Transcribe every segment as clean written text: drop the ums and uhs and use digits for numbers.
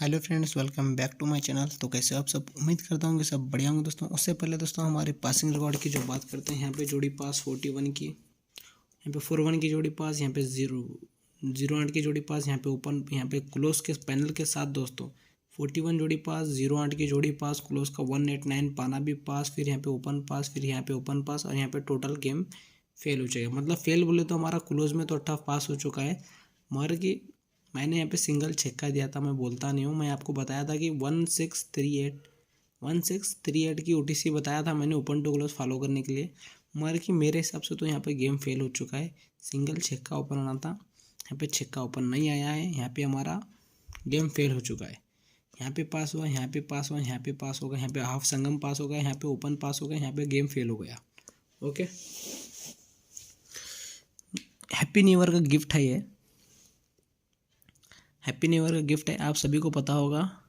Hello friends, welcome back to my channel. तो कैसे आप सब? उम्मीद करता हूँ कि सब बढ़िया होंगे दोस्तों। उससे पहले दोस्तों हमारे पासिंग रिकॉर्ड की जो बात करते हैं, यहाँ पे जोड़ी पास 41 की, यहाँ पे 41 की जोड़ी पास, यहाँ पे 0-8 की जोड़ी पास, यहाँ पे ओपन, यहाँ पे क्लोज के पैनल के साथ दोस्तों 41 जोड़ी पास, 0-8 की जोड़ी पास, क्लोज का 189 पाना भी पास, फिर यहाँ पे ओपन पास, फिर यहाँ पे ओपन पास, और यहाँ पे टोटल गेम फेल हो जाएगा। मतलब फेल बोले तो हमारा क्लोज में तो टफ पास हो चुका है, मगर कि मैंने यहाँ पे सिंगल छक्का दिया था। मैं बोलता नहीं हूँ, मैं आपको बताया था कि 1638 की OTC बताया था मैंने ओपन टू क्लोज फॉलो करने के लिए, मगर कि मेरे हिसाब से तो यहाँ पे गेम फेल हो चुका है। सिंगल छक्का ओपन आना था, यहाँ पे छक्का ओपन नहीं आया है, यहाँ पे हमारा गेम फेल हो चुका है। यहाँ पे पास हुआ, यहाँ पे पास हुआ, यहाँ पे पास हो गया, यहाँ पे हाफ संगम पास हो गया, यहाँ पे ओपन पास हो गया, यहाँ पे गेम फेल हो गया। ओके, हैप्पी न्यू ईयर का गिफ्ट है ये, हैप्पी न्यू ईयर का गिफ्ट है, आप सभी को पता होगा।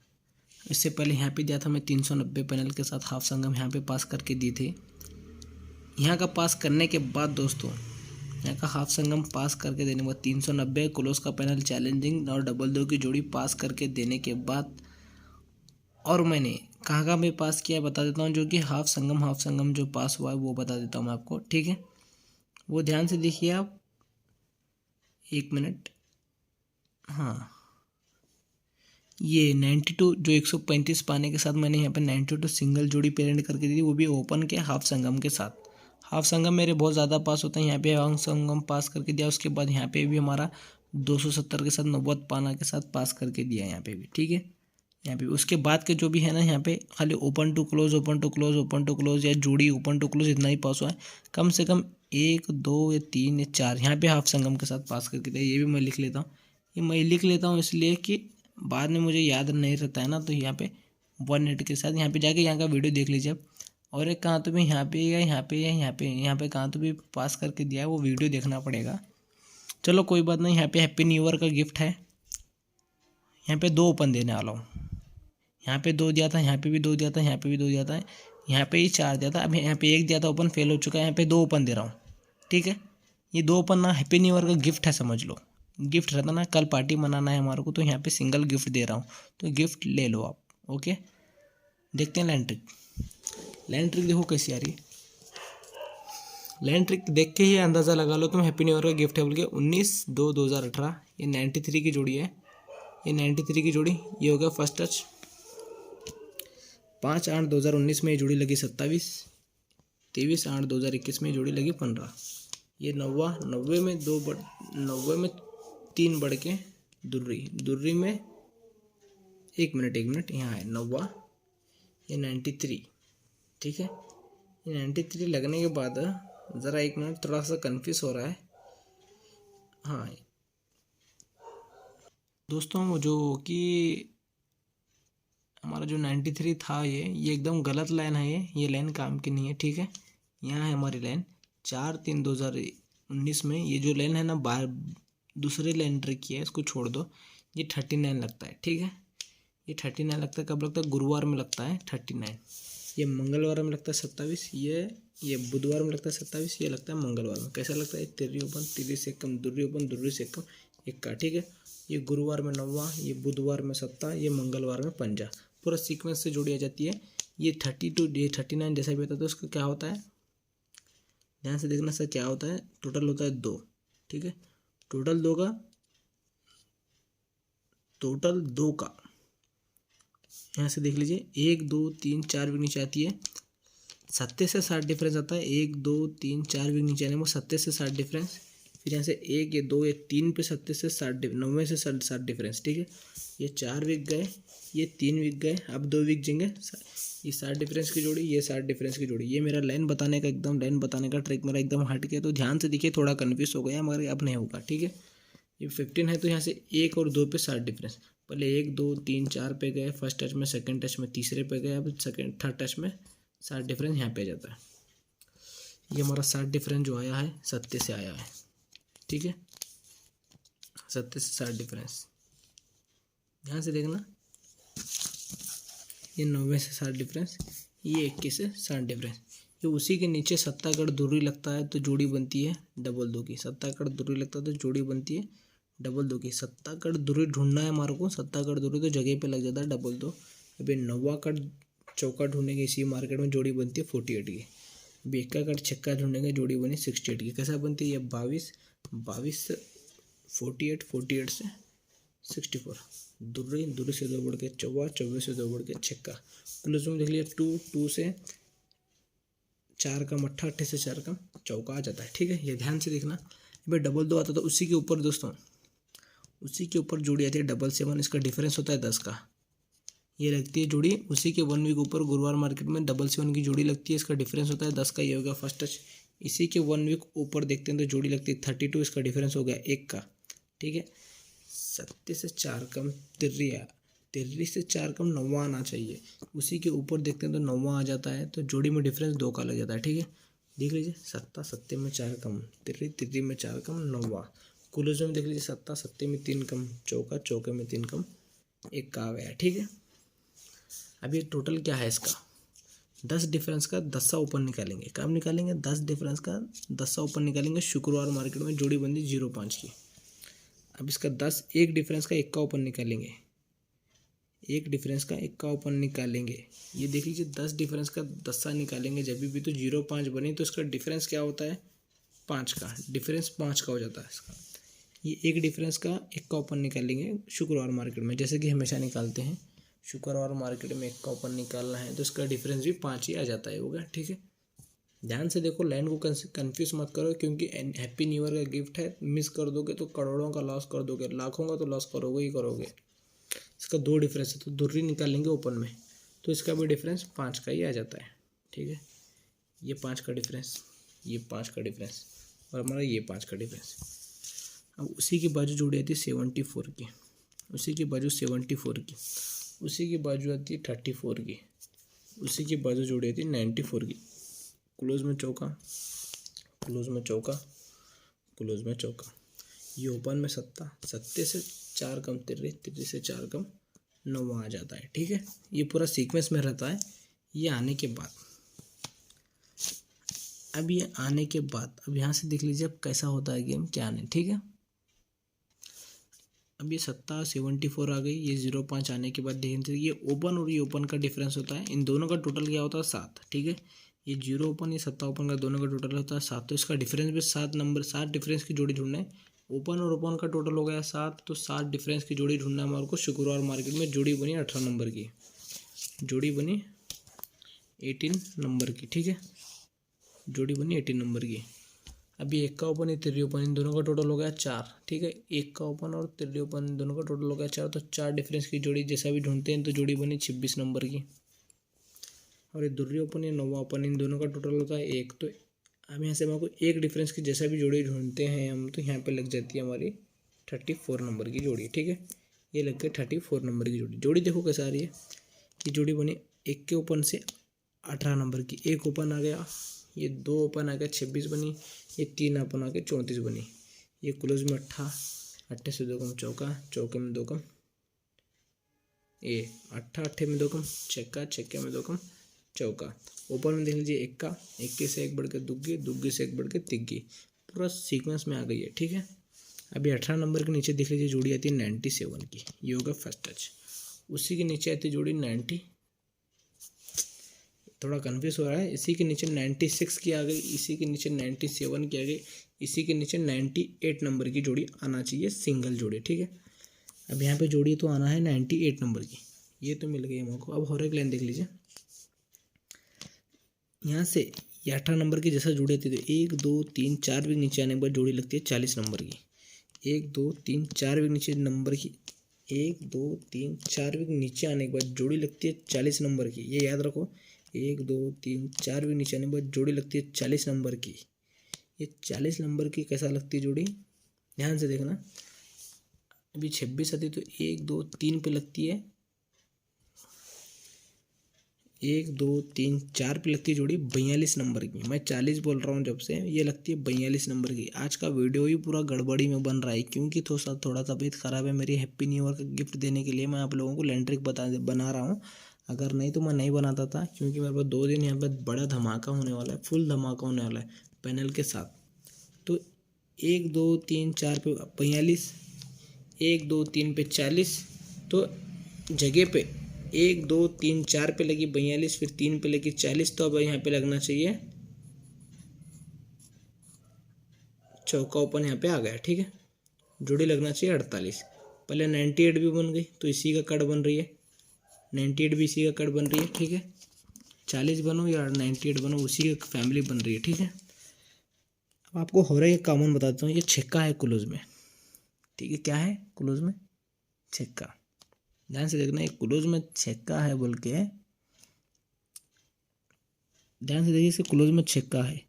इससे पहले यहाँ पे दिया था मैं 390 पैनल के साथ हाफ संगम, यहाँ पे पास करके दी थी। यहाँ का पास करने के बाद दोस्तों, यहाँ का हाफ संगम पास करके देने के बाद 390 क्लोज का पैनल चैलेंजिंग और डबल 2 की जोड़ी पास करके देने के बाद, और मैंने कहाँ पे पास किया है बता देता हूँ। जो कि हाफ संगम जो पास हुआ है वो बता देता हूँ मैं आपको, ठीक है। वो ध्यान से देखिए आप, 1 मिनट। हाँ, ये 92 जो 135 पाने के साथ मैंने यहाँ पे 92 सिंगल जोड़ी पेरेंट करके दी थी, वो भी ओपन के हाफ संगम के साथ। हाफ संगम मेरे बहुत ज़्यादा पास होते हैं, यहाँ पे हाफ संगम पास करके दिया। उसके बाद यहाँ पे भी हमारा 270 के साथ 90 पाना के साथ पास करके दिया यहाँ पे भी, ठीक है। यहाँ पे उसके बाद के जो भी है ना, यहाँ पे खाली open to close, open to close, open to close या जोड़ी ओपन टू क्लोज इतना ही पास हुआ है। कम से कम 1, 2 या 3 या 4 यहाँ पे हाफ संगम के साथ पास करके दिया। ये भी मैं लिख लेता हूँ, ये मैं लिख लेता हूँ इसलिए कि बाद में मुझे याद नहीं रहता है ना। तो यहाँ पे 180 के साथ यहाँ पे जाके यहाँ का वीडियो देख लीजिए आप। और एक कहाँ तो भी यहाँ पे या यहाँ पे या यहाँ पे कहाँ तो भी पास करके दिया है, वो वीडियो देखना पड़ेगा। चलो कोई बात नहीं। यहाँ पे हैप्पी न्यू ईयर का गिफ्ट है। यहाँ पे 2 ओपन देने वाला हूँ। यहाँ पे 2 दिया था, यहाँ पे भी 2 दिया था, यहाँ पे भी 2 दिया था, यहाँ पे ही 4 दिया था। अब यहाँ पे 1 दिया था, ओपन फेल हो चुका है। यहाँ पे 2 ओपन दे रहा हूँ, ठीक है। ये 2 ओपन ना हैप्पी न्यू ईयर का गिफ्ट है, समझ लो। गिफ्ट रहता ना, कल पार्टी मनाना है हमारे को, तो यहाँ पे सिंगल गिफ्ट दे रहा हूँ, तो गिफ्ट ले लो आप। ओके, देखते हैं लैंड ट्रिक। लैंड ट्रिक देखो कैसी आ रही है। लैंड ट्रिक देख के ही अंदाज़ा लगा लो तुम हैप्पी न्यू ईयर का गिफ्ट है बोल के। 19/2/2018 ये 93 की जोड़ी है, ये 93 की जोड़ी, ये हो गया फर्स्ट टच। 5/8/2019 में ये जोड़ी लगी 27, 23/8/2021 में ये जोड़ी लगी 15। ये 90 में 90 में 3 बढ़ के दुर्री में 1 मिनट यहाँ है 90, ये 93, ठीक है। ये 93 लगने के बाद ज़रा 1 मिनट, थोड़ा सा कन्फ्यूज हो रहा है। हाँ दोस्तों, वो जो कि हमारा जो 93 था, ये एकदम गलत लाइन है। ये लाइन काम की नहीं है, ठीक है। यहाँ है हमारी लाइन 4/3/2019 में। ये जो लाइन है ना, दूसरी लाइन ट्रिक की है, इसको छोड़ दो। ये 39 लगता है, ठीक है। ये 39 लगता है, कब लगता है? गुरुवार में लगता है 39। ये मंगलवार में लगता है 27, ये बुधवार में लगता है 27, ये लगता है मंगलवार में। कैसा लगता है? तिर्री ओपन, तिर्री से कम, दुर्री ओपन, दुर्री से कम, इक्का, ठीक है। ये गुरुवार में 9, ये बुधवार में 7, ये मंगलवार में 5, पूरा सीक्वेंस से जोड़ी आ जाती है। ये 32, ये 39 जैसा भी होता है, तो उसका क्या होता है, ध्यान से देखना सर, क्या होता है? टोटल होता है 2, ठीक है। टोटल 2 का यहाँ से देख लीजिए, 1, 2, 3, 4 विक नीचे आती है, 70 से 60 डिफरेंस आता है। 1, 2, 3, 4 विक नीचे आने में 70 से 60 डिफरेंस। फिर यहाँ से 1 या 2 या 3 पे 70 से 60, 90 से 60 डिफरेंस, ठीक है। ये 4 विक गए, ये 3 विक गए, अब 2 विक जाएंगे। ये 60 डिफरेंस की जोड़ी, ये 60 डिफरेंस की जोड़ी। ये मेरा लाइन बताने का ट्रिक मेरा एकदम हट गया, तो ध्यान से देखिए। थोड़ा कन्फ्यूज हो गया मगर अब नहीं होगा, ठीक है। ये 15 है, तो यहाँ से 1 और 2 पे 60 डिफरेंस। पहले 1, 2, 3, 4 पे गए फर्स्ट टच में, सेकंड टच में तीसरे पे गए, अब थर्ड टच में 60 डिफरेंस यहाँ पे आ जाता है। ये हमारा 60 डिफरेंस जो आया है 70 से आया है, ठीक है। 70 से 60 डिफरेंस ध्यान से देखना। ये 90 से 60 डिफरेंस, ये 21 से 60 डिफरेंस। ये उसी के नीचे सत्तागढ़ दुर्री लगता है तो जोड़ी बनती है डबल 2 की। सत्तागढ़ दुर्री लगता है तो जोड़ी बनती है डबल 2 की 7 कट दूरी ढूंढना है हमारे को। 7 कट दूरी तो जगह पे लग जाता है डबल 2। अभी 9वां कट चौका ढूंढेंगे, इसी मार्केट में जोड़ी बनती है 48 की। अभी 1 का कट छक्का ढूंढेंगे, जोड़ी बनी 68 की। कैसा बनती है ये 22 से 48, 48 से 64, दूरी से 2 बढ़ के चौवा, चौवे से 2 बढ़ के छक्का। क्लोज में देख लिया 2 से 4 कम अट्ठा, अट्ठे से 4 कम चौका आ जाता है। ठीक है, ये ध्यान से देखना। भाई डबल 2 आता तो उसी के ऊपर दोस्तों, उसी के ऊपर जोड़ी आती है डबल 7। इसका डिफरेंस होता है 10 का। ये लगती है जोड़ी उसी के 1 वीक ऊपर गुरुवार मार्केट में डबल 7 की जोड़ी लगती है। इसका डिफरेंस होता है 10 का। ये हो गया फर्स्ट टच। इसी के 1 वीक ऊपर देखते हैं तो जोड़ी लगती है 32। इसका डिफरेंस हो गया 1 का। ठीक है, 37 से 4 कम तिर्रिया, तिर्री से 4 कम 9वां आना चाहिए। उसी के ऊपर देखते हैं तो 9वां आ जाता है, तो जोड़ी में डिफरेंस 2 का लग जाता है। ठीक है, देख लीजिए 7 सत्ते में 4 कम तिर्री, तिर्री में 4 कम 9वां। क्लोज में देख लीजिए 7 सत्ते में 3 कम चौका, चौके में 3 कम 1 का आ गया। ठीक है, अब ये टोटल क्या है इसका 10 डिफरेंस का 10 ऊपर निकालेंगे। कब निकालेंगे 10 डिफरेंस का 10 ऊपर निकालेंगे। शुक्रवार मार्केट में जोड़ी बंदी 0.5 की। अब इसका 10 एक डिफरेंस का 1 का ऊपर निकालेंगे, 1 डिफरेंस का 1 का ऊपर निकालेंगे। ये देख लीजिए 10 डिफरेंस का 10 निकालेंगे जब भी तो 0.5 बने, तो इसका डिफरेंस क्या होता है 5 का। डिफरेंस 5 का हो जाता है इसका। ये 1 डिफरेंस का 1 का ऊपर निकालेंगे शुक्रवार मार्केट में, जैसे कि हमेशा निकालते हैं। शुक्रवार मार्केट में 1 का ऊपर निकालना है तो इसका डिफरेंस भी 5 ही आ जाता है। होगा, ठीक है। ध्यान से देखो, लाइन को कंफ्यूज मत करो, क्योंकि हैप्पी न्यू ईयर का गिफ्ट है। मिस कर दोगे तो करोड़ों का लॉस कर दोगे, लाखों का तो लॉस करोगे ही करोगे। इसका 2 डिफरेंस है तो दूरी निकालेंगे ओपन में, तो इसका भी डिफरेंस 5 का ही आ जाता है। ठीक है, ये 5 का डिफरेंस, ये 5 का डिफरेंस और हमारा ये 5 का डिफरेंस। अब उसी की बाजू जोड़ी आती है 74 की, उसी की बाजू 74 की, उसी की बाजू आती है 34 की, उसी की बाजू जोड़ी आती है 94 की। क्लोज में चौका, क्लोज में चौका, क्लोज में चौका। ये ओपन में सत्ते से 4 कम तिर्री, तिर्री से 4 कम 9वां आ जाता है। ठीक है, ये पूरा सीक्वेंस में रहता है। ये आने के बाद, अब ये आने के बाद अब यहाँ से देख लीजिए अब कैसा होता है गेम, क्या आने। ठीक है, अब ये 74 आ गई। ये 0.5 आने के बाद देखिए ये ओपन और ये ओपन का डिफरेंस होता है। इन दोनों का टोटल क्या होता है 7। ठीक है, ये 0 ओपन, ये 7 ओपन का दोनों का टोटल होता है 7। तो इसका डिफरेंस भी 7 नंबर, 7 डिफरेंस की जोड़ी ढूंढना है। ओपन और ओपन का टोटल हो गया 7, तो 7 डिफरेंस की जोड़ी ढूंढना है हमारे को। शुक्रवार मार्केट में जोड़ी बनी 18 नंबर की, जोड़ी बनी 18 नंबर की। ठीक है, जोड़ी बनी 18 नंबर की। अभी 1 का ओपन, ये तिर्री ओपन, इन दोनों का टोटल हो गया 4। ठीक है, 1 का ओपन और तिर्री ओपन इन दोनों का टोटल हो गया 4। तो 4 डिफरेंस की जोड़ी जैसा भी ढूंढते हैं तो जोड़ी बनी 26 नंबर की। और ये दुर्री ओपन, ये 9वां ओपन, इन दोनों का टोटल होता है 1। तो हम यहाँ से हमको 1 डिफरेंस की जैसा भी जोड़ी ढूंढते हैं हम, तो यहाँ पे लग जाती है हमारी 34 नंबर की जोड़ी। ठीक है, ये लग गई 34 नंबर की जोड़ी। जोड़ी देखो कैसे आ रही है। ये जोड़ी बनी 1 के ओपन से 18 नंबर की, 1 ओपन आ गया, ये 2 ओपन आ गया 26 बनी, ये 3 ओपन आ गया 34 बनी। ये क्लोज में 8, अट्ठे से 2 कम चौका, चौके में 2 कम, ये 8, अट्ठे में 2 कम छक्का, छक्के में 2 कम चौका। ओपन में देख लीजिए 1 का, 1 से 1 बढ़ के दुग्गी, दुग्गी से 1 बढ़ के तिग्गी, पूरा सीक्वेंस में आ गई है। ठीक है, अभी 18 नंबर के नीचे देख लीजिए जोड़ी आती है 97 की। ये होगा फर्स्ट टच। उसी के नीचे आती है जोड़ी 90, थोड़ा कन्फ्यूज हो रहा है। इसी के नीचे 96 की आ गई, इसी के नीचे 97 की आ गई, इसी के नीचे 98 नंबर की जोड़ी आना चाहिए, सिंगल जोड़ी। ठीक है, अब यहाँ पे जोड़ी तो आना है 98 नंबर की, ये तो मिल गई हमको। अब हॉरिक लाइन देख लीजिए, यहाँ से ये 18 नंबर की जैसा जोड़ी आती है तो 1 2 3 4 वीक नीचे आने के बाद जोड़ी लगती है 40 नंबर की। 1 2 3 4 वीक नीचे नंबर की, 1 2 3 4 वीक नीचे आने के बाद जोड़ी लगती है 40 नंबर की। ये याद रखो, 1 2 3 4 वीक नीचे आने के बाद जोड़ी लगती है 40 नंबर की। ये 40 नंबर की कैसा लगती है जोड़ी, ध्यान से देखना। अभी 26 आती है तो 1 2 3 पे लगती है, 1 2 3 4 पे लगती है जोड़ी 42 नंबर की। मैं 40 बोल रहा हूँ जब से, ये लगती है 42 नंबर की। आज का वीडियो ही पूरा गड़बड़ी में बन रहा है, क्योंकि थोड़ा तबीयत ख़राब है मेरी। हैप्पी न्यू ईयर का गिफ्ट देने के लिए मैं आप लोगों को लैंड्रिक बना रहा हूँ। अगर नहीं तो मैं नहीं बनाता था, क्योंकि मेरे पास 2 दिन यहाँ पर बड़ा धमाका होने वाला है, फुल धमाका होने वाला है पैनल के साथ। तो 1 2 3 4 पे 42, 1 2 3 पे 40, तो जगह पे 1 2 3 4 पे लगी 42, फिर 3 पे लगी 40, तो अब यहाँ पे लगना चाहिए चौका ओपन यहाँ पे आ गया। ठीक है, जोड़ी लगना चाहिए 48। पहले 98 भी बन गई, तो इसी का कट बन रही है, 98 भी इसी का कट बन रही है। ठीक है, 40 बनो या 98 बनो, उसी का फैमिली बन रही है। ठीक है, अब आपको हो रहा है कॉमन बताता हूँ, ये छक्का है क्लोज में। ठीक है, क्या है क्लोज में? छक्का। ध्यान से देखना, एक क्लोज में छक्का है बोल के, ध्यान से देखिए, इसे क्लोज में छक्का है।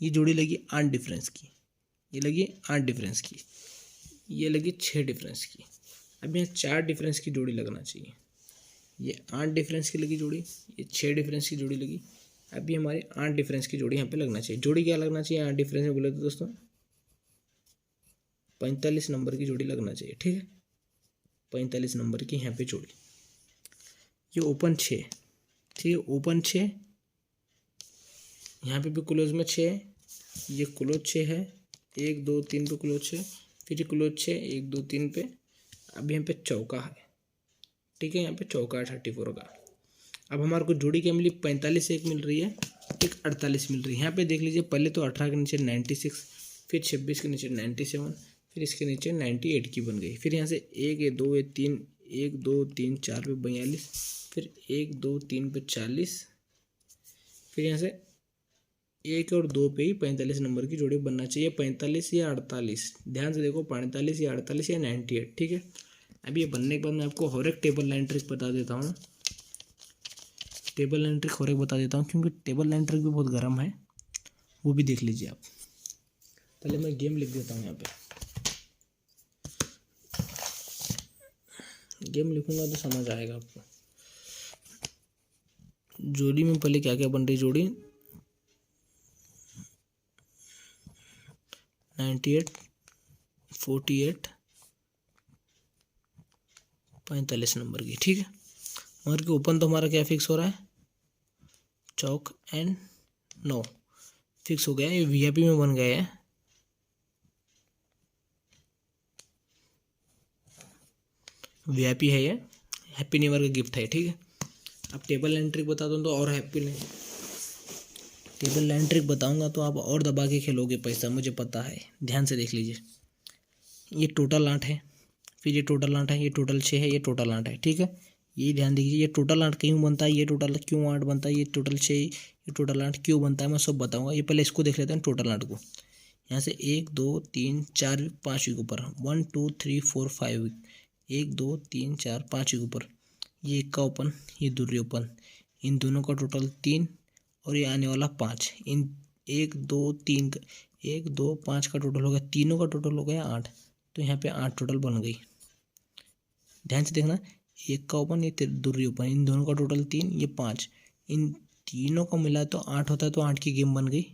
ये जोड़ी लगी 8 डिफरेंस की, ये लगी 8 डिफरेंस की, ये लगी 6 डिफरेंस की। अब यहाँ 4 डिफरेंस की जोड़ी लगना चाहिए। ये 8 डिफरेंस की लगी जोड़ी, ये 6 डिफरेंस की जोड़ी लगी। अभी हमारे 8 डिफरेंस की जोड़ी यहाँ पे लगना चाहिए। जोड़ी क्या लगना चाहिए 8 डिफरेंस में बोले तो दोस्तों? 45 नंबर की जोड़ी लगना चाहिए। ठीक है, 45 नंबर की यहाँ पे जोड़ी। ये ओपन 6, ठीक है, ओपन 6, यहाँ पे भी क्लोज में 6, ये क्लोज 6 है, 1 2 3 पे क्लोज 6, फिर क्लोज 6 1 2 3 पे। अब यहाँ पे चौका है। ठीक है, यहाँ पे चौका है 34 का। अब हमारे को जोड़ी क्या मिली? 45 एक मिल रही है, एक 48 मिल रही है। यहाँ पे देख लीजिए, पहले तो 18 के नीचे 96, फिर 26 के नीचे 97, फिर इसके नीचे 98 की बन गई। फिर यहाँ से 1 2 3, 1 2 3 4 पे 42, फिर 1 2 3 पे 40, फिर यहाँ से 1 और 2 पे ही 45 नंबर की जोड़ी बनना चाहिए। 45 या 48, ध्यान से देखो, 45 या 48 या 98। ठीक है, अब ये बनने के बाद मैं आपको हर एक टेबल लाइन ट्रिक बता देता हूँ। टेबल लाइन ट्रिक हर एक बता देता हूँ, क्योंकि टेबल लाइन ट्रिक भी बहुत गर्म है, वो भी देख लीजिए आप। पहले मैं गेम लिख देता हूँ यहाँ पे, गेम लिखूंगा तो समझ आएगा आपको। जोड़ी में पहले क्या क्या बन रही जोड़ी? 98, 48, 45 नंबर की। ठीक है, मगर के ओपन तो हमारा क्या फिक्स हो रहा है? चौक एंड 9 फिक्स हो गया। ये वीआईपी में बन गए हैं, वीआईपी है ये, हैप्पी न्यू ईयर का गिफ्ट है। ठीक है, अब टेबल लाइन ट्रिक बता दूँ तो और हैप्पी नहीं, टेबल लाइन ट्रिक बताऊंगा तो आप और दबा के खेलोगे पैसा, मुझे पता है। ध्यान से देख लीजिए, ये टोटल 8 है, फिर ये टोटल 8 है, ये टोटल 6 है, ये टोटल 8 है। ठीक है, ये ध्यान दीजिए, ये टोटल 8 क्यों बनता है, ये टोटल क्यों 8 बनता है, ये टोटल 6, ये टोटल 8 क्यों बनता है, मैं सब बताऊंगा। ये पहले इसको देख लेते हैं, टोटल 8 को। यहाँ से 1 2 3 4 5 के ऊपर 1 2 3 4 5, 1 2 3 4 5 के ऊपर, ये एक का ओपन, ये दूसरी ओपन, इन दोनों का टोटल 3 और ये आने वाला 5, इन 1 2 3 1 2 5 का टोटल हो गया, तीनों का टोटल हो गया 8, तो यहाँ पे 8 टोटल बन गई। ध्यान से देखना, एक का ओपन, ये दूसरी ओपन, इन दोनों का टोटल 3, ये 5, इन तीनों का मिला तो 8 होता है, तो 8 की गेम बन गई।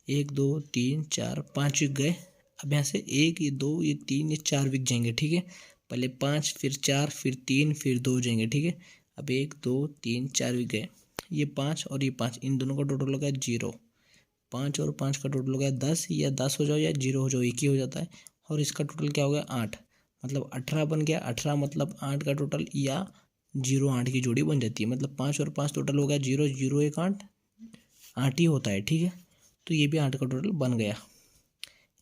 1 2 3 4 5 विक गए। अब यहाँ से 1 ये 2 ये 3 ये 4 विक जाएंगे। ठीक है, पहले 5 फिर 4 फिर 3 फिर 2 जाएंगे। ठीक है, अब 1 2 3 4 विक गए, ये 5 और ये 5, इन दोनों का टोटल हो गया 0, 5 और 5 का टोटल हो गया 10, या 10 हो जाओ या 0 हो जाओ, एक ही हो जाता है। और इसका टोटल क्या हो गया 8, मतलब 18 बन गया। 18 मतलब 8 का टोटल या 0 8 की जोड़ी बन जाती है, मतलब 5 और 5 टोटल हो गया 0 0 1 8, 8 ही होता है। ठीक है, तो ये भी 8 का टोटल बन गया।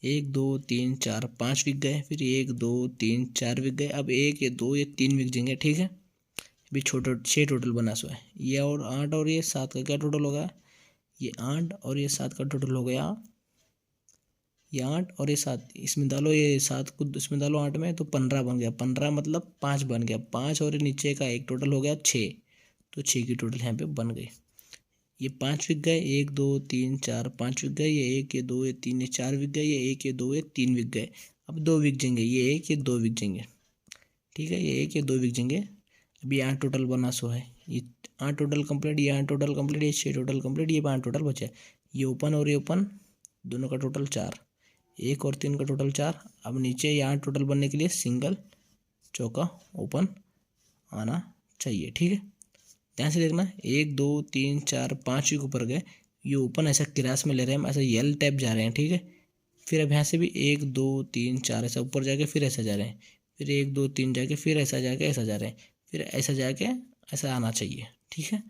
1 2 3 4 5 विक गए, फिर 1 2 3 4 विक गए। अब 1 ये 2 ये 3 विक जाएंगे। ठीक है, अभी छोटा 6 टोटल बना सो है, ये और 8 और ये 7 का क्या टोटल होगा? ये 8 और ये 7 का टोटल हो गया, ये 8 और ये 7, इसमें डालो ये 7 को इसमें डालो 8 में, तो 15 बन गया। 15 मतलब 5 बन गया, 5 और नीचे का एक टोटल हो गया 6, तो 6 की टोटल यहाँ पे बन गई। ये 5 विक गए, 1 2 3 4 5 विक गए, ये 1 ये 2 ये 3 ये 4 विक गए, ये 1 ये 2 ये 3 विक गए। अब 2 विक जाएंगे, ये 1 ये 2 विक जाएंगे। ठीक है, ये 1 ये 2 विक जाएंगे। अभी 8 टोटल बना सो है, ये 8 टोटल कंप्लीट, ये 8 टोटल कंप्लीट, ये 6 टोटल कंप्लीट, ये 5 टोटल बचे। ये ओपन और ये ओपन, दोनों का टोटल 4, 1 और 3 का टोटल 4। अब नीचे ये 8 टोटल बनने के लिए सिंगल चौका ओपन आना चाहिए। ठीक है, ध्यान से देखना, 1 2 3 4 5 के ऊपर गए, ये ओपन ऐसा क्रास में ले रहे हैं हम, ऐसा यल टैप जा रहे हैं। ठीक है, फिर अब यहाँ से भी 1 2 3 4 ऐसा ऊपर जाके फिर ऐसा जा रहे हैं, फिर 1 2 3 जाके फिर ऐसा जाके ऐसा जा रहे हैं, फिर ऐसा जाके ऐसा आना चाहिए। ठीक है,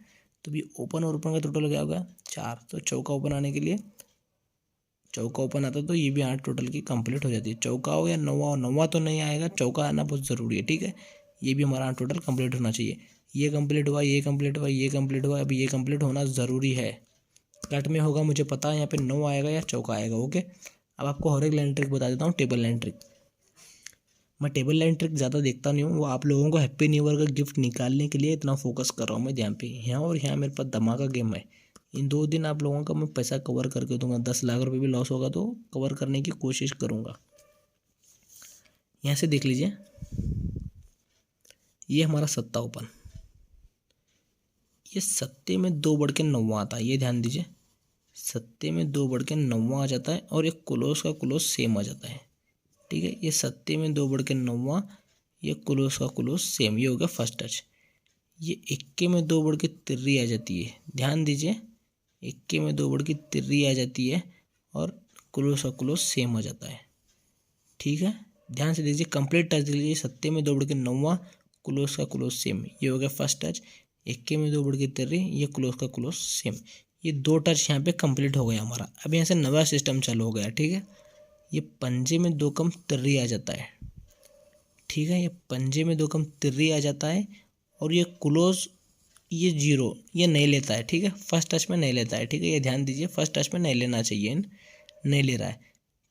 तो भी ओपन और ओपन का टोटल क्या होगा 4। तो चौका ओपन आने के लिए चौका ओपन आता तो ये भी 8 टोटल की कंप्लीट हो जाती है। चौका हो या नौवा हो, नौवा तो नहीं आएगा, चौका आना बहुत ज़रूरी है। ठीक है, ये भी हमारा 8 टोटल कंप्लीट होना चाहिए। ये कंप्लीट हुआ, ये कंप्लीट हुआ, ये कंप्लीट हुआ, अभी ये कंप्लीट होना ज़रूरी है। कट में होगा मुझे पता है, यहाँ पे 9 आएगा या चौका आएगा। ओके, अब आपको हर एक लाइन ट्रिक बता देता हूँ, टेबल लाइन ट्रिक। मैं टेबल लाइन ट्रिक ज़्यादा देखता नहीं हूँ, वो आप लोगों को हैप्पी न्यू ईयर का गिफ्ट निकालने के लिए इतना फोकस कर रहा हूँ मैं ध्यान पे। यहाँ और यहाँ मेरे पास धमाका गेम है। इन 2 दिन आप लोगों का मैं पैसा कवर करके दूंगा। 10 लाख रुपए भी लॉस होगा तो कवर करने की कोशिश करूँगा। यहाँ से देख लीजिए, ये हमारा सत्ता ओपन, ये सत्ते में 2 बढ़ के 9 आता है, ये ध्यान दीजिए। सत्ते में 2 बढ़ के 9 आ जाता है और एक क्लोज का क्लोज सेम आ जाता है। ठीक है, ये सत्ते में 2 बढ़ के 9, ये क्लोज का क्लोज सेम, ये हो गया फर्स्ट टच। ये इक्के में 2 बढ़ के 3 आ जाती है, ध्यान दीजिए। इक्के में 2 बढ़ के 3 आ जाती है और क्लोज का क्लोज सेम आ जाता है। ठीक है, ध्यान से दीजिए, कंप्लीट टच दीजिए। सत्ते में 2 बढ़ के 9, क्लोज का क्लोज सेम, ये हो गया फर्स्ट टच। इक्के में 2 बढ़ के 3, ये क्लोज का क्लोज सेम। ये 2 टच यहाँ पे कंप्लीट हो गया हमारा। अब यहाँ से नया सिस्टम चालू हो गया। ठीक है, ये पंजे में 2 कम 3 आ जाता है। ठीक है, ये पंजे में 2 कम 3 आ जाता है और ये क्लोज, ये 0 ये नहीं लेता है। ठीक है, फर्स्ट टच में नहीं लेता है। ठीक है, ये ध्यान दीजिए, फर्स्ट टच में नहीं लेना चाहिए, नहीं ले रहा है।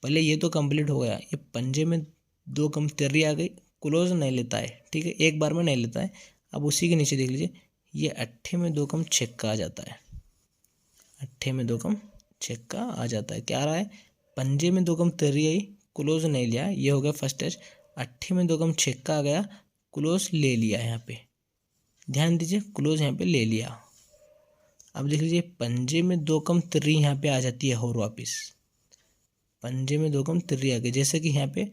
पहले ये तो कंप्लीट हो गया, ये पंजे में 2 कम 3 आ गई, क्लोज नहीं लेता है। ठीक है, एक बार में नहीं लेता है। अब उसी के नीचे देख लीजिए, ये अट्ठे में 2 कम छक्का आ जाता है। अट्ठे में 2 कम छक्का आ जाता है। क्या आ रहा है, पंजे में 2 कम 3 आई, क्लोज नहीं लिया, ये हो गया फर्स्ट टच। अट्ठे में 2 कम छक्का आ गया, क्लोज ले लिया। यहाँ पे ध्यान दीजिए, क्लोज यहाँ पे ले लिया। अब देख लीजिए, पंजे में 2 कम 3 यहाँ पे आ जाती है और वापिस पंजे में 2 कम 3 आ गई। जैसे कि यहाँ पे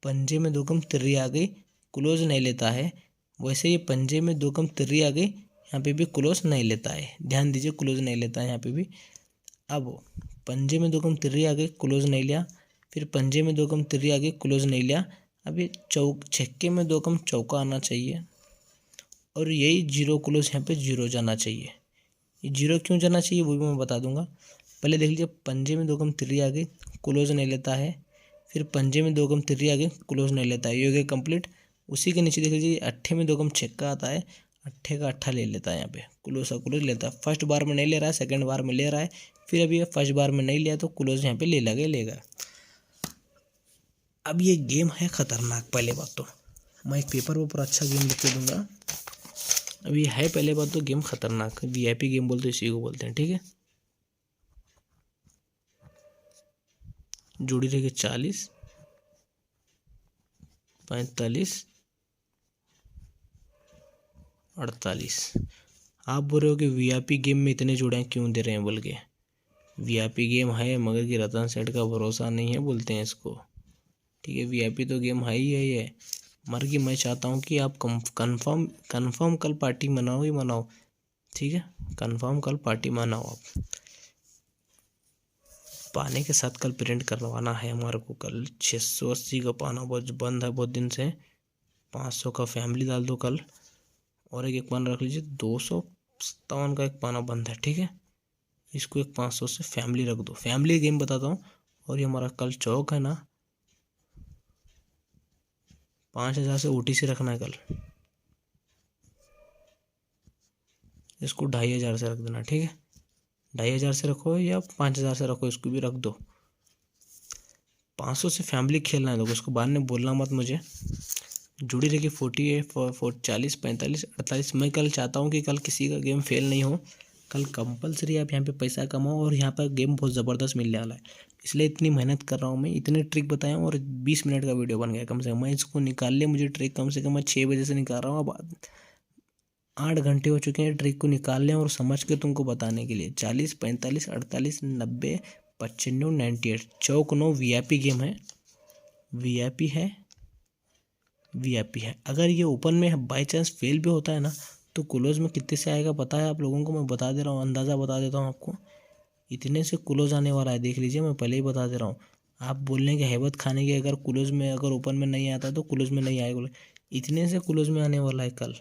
पंजे में 2 कम 3 आ गई, क्लोज नहीं लेता है, वैसे ये पंजे में 2 कम 3 आ गई, यहाँ पे भी क्लोज नहीं लेता है। ध्यान दीजिए, क्लोज नहीं लेता है यहाँ पे भी। अब पंजे में 2 कम 3 आ गई, क्लोज नहीं लिया, फिर पंजे में 2 कम 3 आ गई, क्लोज नहीं लिया। अब ये छक्के में 2 कम चौका आना चाहिए और यही 0 क्लोज यहाँ पे 0 जाना चाहिए। ये 0 क्यों जाना चाहिए वो भी मैं बता दूंगा। पहले देख लीजिए, पंजे में 2 कम 3 आ गई, क्लोज नहीं लेता है, फिर पंजे में 2 कम 3 आ गई, क्लोज नहीं लेता है, ये हो गया कंप्लीट। उसी के नीचे देख लीजिए, अट्ठे में 2 कम छक्का आता है, अट्ठे का अट्ठा ले लेता है, यहाँ पे क्लोज का क्लोज लेता है। फर्स्ट बार में नहीं ले रहा है, सेकंड बार में ले रहा है, फिर अभी फर्स्ट बार में नहीं लिया तो क्लोज यहाँ पे लेगा। अब ये गेम है खतरनाक। पहले बात तो मैं एक पेपर ऊपर अच्छा गेम लिख के दूंगा। अब ये है पहले बात तो गेम खतरनाक, वीआईपी गेम बोलते इसी को बोलते हैं। ठीक है, जोड़ी रहेगी 40 45 48। आप बोल रहे हो कि वीआईपी गेम में इतने जोड़े क्यों दे रहे हैं बोल के। वीआईपी गेम है मगर कि रतन सेठ का भरोसा नहीं है बोलते हैं इसको। ठीक है, वीआईपी तो गेम है ही है ये, मगर कि मैं चाहता हूँ कि आप कंफर्म कल पार्टी मनाओ ही मनाओ। ठीक है, कंफर्म कल पार्टी मनाओ आप। पाने के साथ कल प्रिंट करवाना है हमारे को। कल 680 का पाना बहुत बंद है बहुत दिन से, 500 का फैमिली डाल दो कल, और एक पाना रख लीजिए। 257 का एक पाना बंद है। ठीक है, इसको एक 500 से फैमिली रख दो। फैमिली गेम बताता हूँ। और ये हमारा कल चौक है ना, 5000 से ओटीसी रखना है कल, इसको 2500 से रख देना। ठीक है, 2500 से रखो या 5000 से रखो, इसको भी रख दो। 500 से फैमिली खेलना है, तो उसको बाद में बोलना मत मुझे। जुड़ी रहेगी 40 45 48। मैं कल चाहता हूँ कि कल किसी का गेम फेल नहीं हो। कल कंपलसरी आप यहाँ पे पैसा कमाओ और यहाँ पर गेम बहुत ज़बरदस्त मिलने वाला है, इसलिए इतनी मेहनत कर रहा हूँ मैं। इतने ट्रिक बताए और 20 मिनट का वीडियो बन गया कम से कम। मैं इसको निकाल लिया, मुझे ट्रिक कम से कम मैं 6 बजे से निकाल रहा हूँ। अब 8 घंटे हो चुके हैं ट्रिक को निकालने और समझ के तुमको बताने के लिए। 40 45 48 90 95 98। चौक 9 वीआईपी गेम है, वीआईपी है, वीआईपी है। अगर ये ओपन में बाई चांस फेल भी होता है ना, तो क्लोज में कितने से आएगा पता है आप लोगों को? मैं बता दे रहा हूँ, अंदाज़ा बता देता हूँ आपको। इतने से क्लोज आने वाला है, देख लीजिए, मैं पहले ही बता दे रहा हूँ। आप बोलने की हैबत खाने की, अगर क्लोज में अगर ओपन में नहीं आता तो क्लोज में नहीं आएगा। इतने से क्लोज में आने वाला है कल,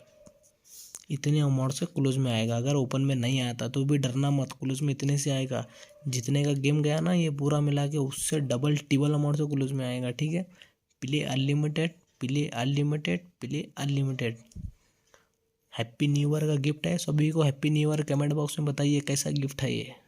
इतने अमाउंट से क्लोज में आएगा। अगर ओपन में नहीं आता तो भी डरना मत, क्लोज में इतने से आएगा। जितने का गेम गया ना ये पूरा मिला के, उससे डबल टिबल अमाउंट से क्लोज में आएगा। ठीक है, play unlimited, play unlimited, play unlimited. Happy new year का गिफ्ट है सभी को। Happy new year. Comment box में बताइए कैसा गिफ्ट है ये।